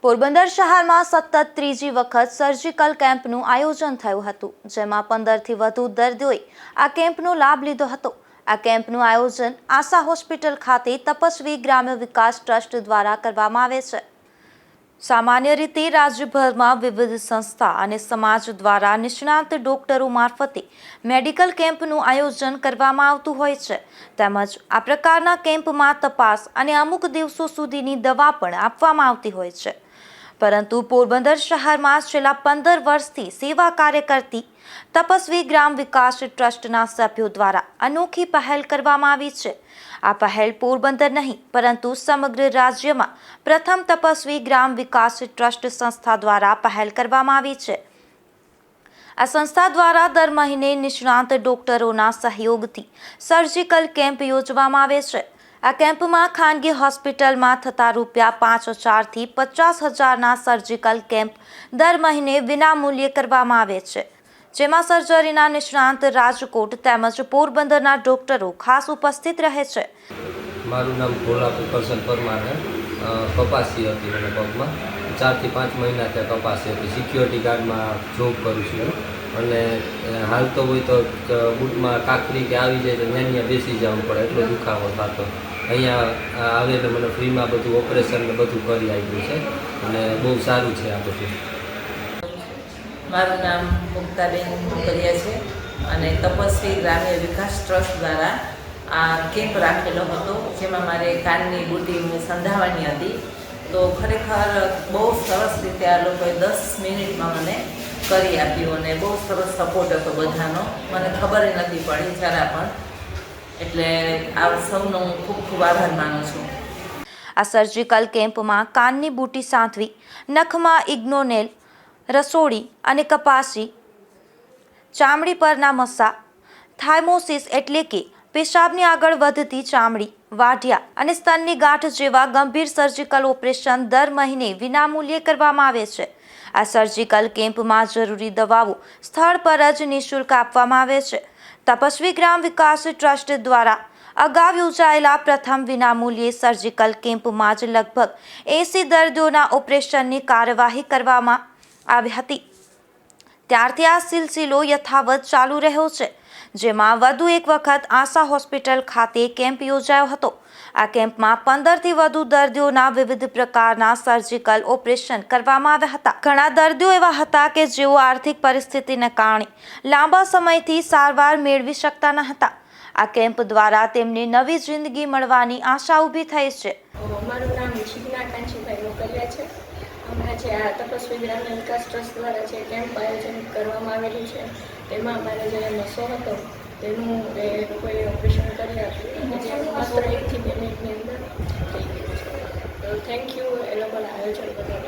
પોરબંદર શહેરમાં સતત ત્રીજી વખત સર્જિકલ કેમ્પનું આયોજન થયું હતું, જેમાં 15થી વધુ દર્દીઓએ આ કેમ્પનો લાભ લીધો હતો। આ કેમ્પનું આયોજન આશા હોસ્પિટલ ખાતે તપસ્વી ગ્રામ્ય વિકાસ ટ્રસ્ટ દ્વારા કરવામાં આવે છે। સામાન્ય રીતે રાજ્યભરમાં વિવિધ સંસ્થા અને સમાજ દ્વારા નિષ્ણાત ડોક્ટરો મારફતે મેડિકલ કેમ્પનું આયોજન કરવામાં આવતું હોય છે, તેમજ આ પ્રકારના કેમ્પમાં તપાસ અને અમુક દિવસો સુધીની દવા પણ આપવામાં આવતી હોય છે। પરંતુ પોરબંદર શહેરમાં છેલ્લા 15 વર્ષથી સેવા કાર્ય કરતી તપસ્વી ગ્રામ વિકાસ ટ્રસ્ટના સભ્યો દ્વારા અનોખી પહેલ કરવામાં આવી છે। આ પહેલ પોરબંદર નહીં પરંતુ સમગ્ર રાજ્યમાં પ્રથમ તપસ્વી ગ્રામ વિકાસ ટ્રસ્ટ સંસ્થા દ્વારા પહેલ કરવામાં આવી છે। આ સંસ્થા દ્વારા દર મહિને નિષ્ણાત ડોક્ટરોના સહયોગથી સર્જિકલ કેમ્પ યોજવામાં આવે છે। આ કેમ્પમાં ખાનગી હોસ્પિટલમાં થતા ₹5,000 થી 50,000ના સર્જિકલ કેમ્પ દર મહિને વિનામૂલ્યે કરવામાં આવે છે, જેમાં સર્જરીના નિષ્ણાંત રાજકોટ તેમજ પોરબંદરના ડોક્ટરો ખાસ ઉપસ્થિત રહે છે। મારું નામ ભોલા પુકરસન પરમાર છે। કપાસી હતી મને પગમાં 4 થી 5 મહિના ત્યાં કપાસી હતી। સિક્યોરિટી ગાર્ડમાં જોબ કરું છું અને હાલતો હોય તો બૂટમાં કાકરી કે આવી જાય તો ત્યાં બેસી જવું પડે, એટલો દુખાવો થતો। અહીંયા આવીને મને ફ્રીમાં બધું ઓપરેશન ને બધું કરી આપ્યું છે અને બહુ સારું છે આ બધું। મારું નામ મુક્તાબેન મોકરિયા છે અને તપસ્વી ગ્રામ્ય વિકાસ ટ્રસ્ટ દ્વારા આ કેમ્પ રાખેલો હતો, જેમાં મારે કાનની બુટી સંધાવાની હતી। તો ખરેખર બહુ સરસ રીતે આ લોકોએ 10 મિનિટમાં મને કરી આપ્યું અને બહુ સરસ સપોર્ટ હતો બધાનો, મને ખબર નથી પડી જરા પણ। એટલે આ સૌનો હું ખૂબ ખૂબ આભાર માનું છું। આ સર્જિકલ કેમ્પમાં કાનની બુટી સાંધવી, નખમાં ઇગ્નોનેલ, રસોડી અને કપાસી, ચામડી પરના મસા, થાઇમોસિસ એટલે કે પેશાબની આગળ વધતી ચામડી, વાઢિયા અને સ્તનની ગાંઠ જેવા ગંભીર સર્જિકલ ઓપરેશન દર મહિને વિનામૂલ્યે કરવામાં આવે છે। આ સર્જિકલ કેમ્પમાં જરૂરી દવાઓ સ્થળ પર જ નિઃશુલ્ક આપવામાં આવે છે। તપસ્વી ગ્રામ વિકાસ ટ્રસ્ટ દ્વારા અગાઉ યોજાયેલા પ્રથમ વિનામૂલ્યે સર્જિકલ કેમ્પમાં જ લગભગ 80 દર્દીઓના ઓપરેશનની કાર્યવાહી કરવામાં આવી હતી। ત્યારથી આ સિલસિલો યથાવત ચાલુ રહ્યો છે, જેમાં વધુ એક વખત આશા હોસ્પિટલ ખાતે કેમ્પ યોજાયો હતો। આ કેમ્પમાં 15થી વધુ દર્દીઓના વિવિધ પ્રકારના સર્જિકલ ઓપરેશન કરવામાં આવ્યા હતા। ઘણા દર્દીઓ એવા હતા કે જેઓ આર્થિક પરિસ્થિતિને કારણે લાંબા સમયથી સારવાર મેળવી શકતા ન હતા। આ કેમ્પ દ્વારા તેમને નવી જિંદગી મળવાની આશા ઊભી થઈ છે। મારું નામ જીજ્ઞા કાંચીભાઈ મોકરિયા છે। હમણાં જે આ તપસ્વી ગ્રામ્ય વિકાસ ટ્રસ્ટ દ્વારા જે કેમ્પ આયોજન કરવામાં આવેલું છે, તેમાં અમારે જે નસો હતો તેનું એ લોકોએ ઓપરેશન કરી આપ્યું, જે માત્ર 1 થી 2 મિનિટની અંદર થઈ ગયું છે। તો થેન્ક યુ એ લોકોના આયોજન બદલ।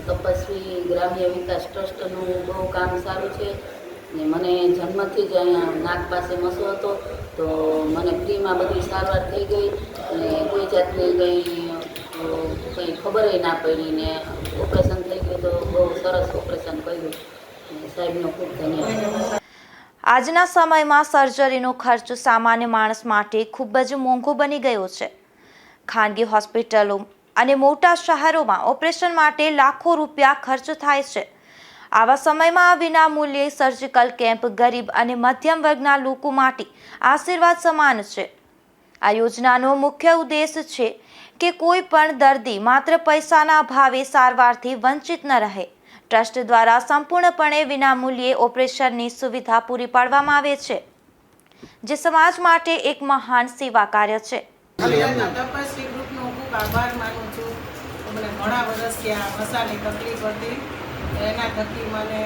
તપસ્વી ગ્રામ્ય વિકાસ ટ્રસ્ટનું બહુ કામ સારું છે ને મને જન્મથી જ અહીંયા નાક પાસે મસો હતો, તો મને ફ્રીમાં બધી સારવાર થઈ ગઈ અને કોઈ જાતની કંઈ ખબર ના પડી ને ઓપરેશન થઈ ગયું, તો બહુ સરસ ઓપરેશન કર્યું। સાહેબનો ખૂબ ધન્યવાદ। આજના સમયમાં સર્જરીનો ખર્ચ સામાન્ય માણસ માટે ખૂબ જ મોંઘો બની ગયો છે। ખાનગી હોસ્પિટલો અને મોટા શહેરોમાં ઓપરેશન માટે લાખો રૂપિયા ખર્ચ થાય છે। આવા સમયમાં આ વિનામૂલ્યે સર્જિકલ કેમ્પ ગરીબ અને મધ્યમ વર્ગના લોકો માટે આશીર્વાદ સમાન છે। આ યોજનાનો મુખ્ય ઉદ્દેશ છે કે કોઈ પણ દર્દી માત્ર પૈસાના અભાવે સારવારથી વંચિત ન રહે। ટ્રસ્ટ દ્વારા સંપૂર્ણપણે વિનામૂલ્યે ઓપરેશનની સુવિધા પૂરી પાડવામાં આવે છે, જે સમાજ માટે એક મહાન સેવા કાર્ય છે। તપસ્વી ગ્રુપનો ખૂબ આભાર માનું છું। મને ઘણા વર્ષથી આ મસાની તકલીફ હતી, એના થકી મને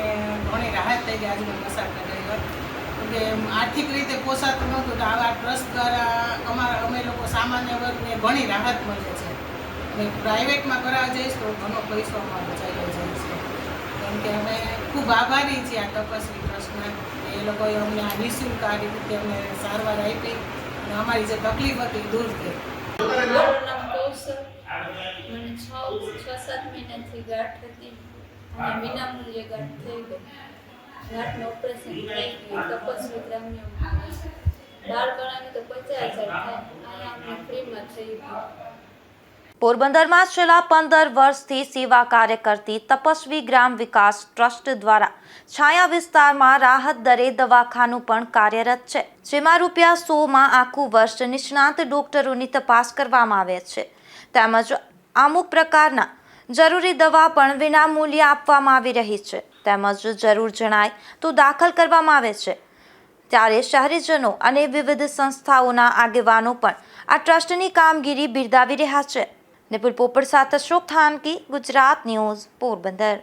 ઘણી રાહત થઈ ગઈ। આજે મેં મસા કરેલો કે આર્થિક રીતે પોસાતું નહોતું, તો આવા ટ્રસ્ટ દ્વારા અમે લોકો સામાન્ય વર્ગને ઘણી રાહત મળે છે। અને પ્રાઇવેટમાં કરાવવા જઈશ તો ઘણો પૈસો અમારો બચાવી જાય છે, કેમ કે અમે ખૂબ આભારી છીએ આ તપસ્વી ટ્રસ્ટના। એ લોકોએ અમને આ નિઃશુલ્ક આ રીતે અમને સારવાર આપી અને અમારી જે તકલીફ હતી દૂર થઈ। મારું નામ કૌશલ, મને 6-7 મહિનાથી ગાંઠ હતી અને વિનામૂલ્યે ગાંઠ થઈ ગઈ। ગાંઠનું ઓપરેશન થઈ ગયું। તપસ્વી ગ્રામ્ય બાળ કરાવી તો 50,000 થાય, અહીંયા અમને ફ્રીમાં થઈ ગયું। પોરબંદરમાં છેલ્લા 15 વર્ષથી સેવા કાર્ય કરતી તપસ્વી ગ્રામ વિકાસ ટ્રસ્ટ દ્વારા છાયા વિસ્તારમાં રાહત દરે દવાખાનું પણ કાર્યરત છે, જેમાં ₹100માં આખું વર્ષ નિષ્ણાત ડોક્ટરોની તપાસ કરવામાં આવે છે, તેમજ અમુક પ્રકારના જરૂરી દવા પણ વિનામૂલ્યે આપવામાં આવી રહી છે, તેમજ જરૂર જણાય તો દાખલ કરવામાં આવે છે। ત્યારે શહેરીજનો અને વિવિધ સંસ્થાઓના આગેવાનો પણ આ ટ્રસ્ટની કામગીરી બિરદાવી રહ્યા છે। નિપુલ પોપટ સાથે અશોક થાનકી, ગુજરાત ન્યૂઝ, પોરબંદર।